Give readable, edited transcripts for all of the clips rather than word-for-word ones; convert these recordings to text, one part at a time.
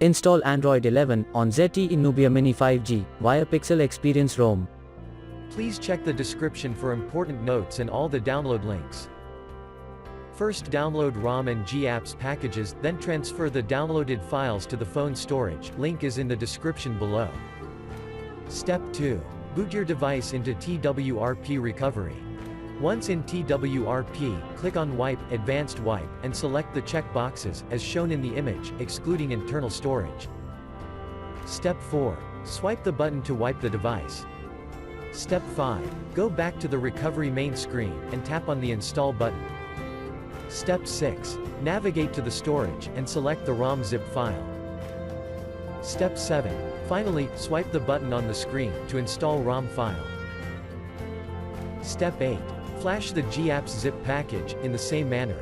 Install Android 11 on ZTE Nubia Mini 5G via Pixel Experience ROM. Please check the description for important notes and all the download links. First, download ROM and GApps packages, then transfer the downloaded files to the phone storage. Link is in the description below. Step 2. Boot your device into TWRP recovery. Once in TWRP, click on Wipe, Advanced Wipe, and select the check boxes, as shown in the image, excluding internal storage. Step 4. Swipe the button to wipe the device. Step 5. Go back to the recovery main screen, and tap on the Install button. Step 6. Navigate to the storage, and select the ROM zip file. Step 7. Finally, swipe the button on the screen, to install ROM file. Step 8. Flash the GApps zip package, in the same manner.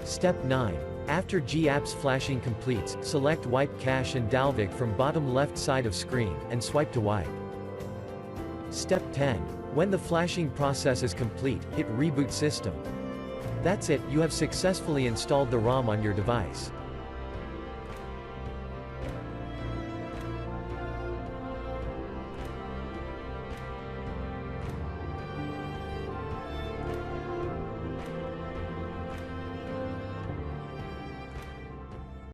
Step 9. After GApps flashing completes, select Wipe Cache and Dalvik from bottom left side of screen, and swipe to wipe. Step 10. When the flashing process is complete, hit Reboot System. That's it, you have successfully installed the ROM on your device.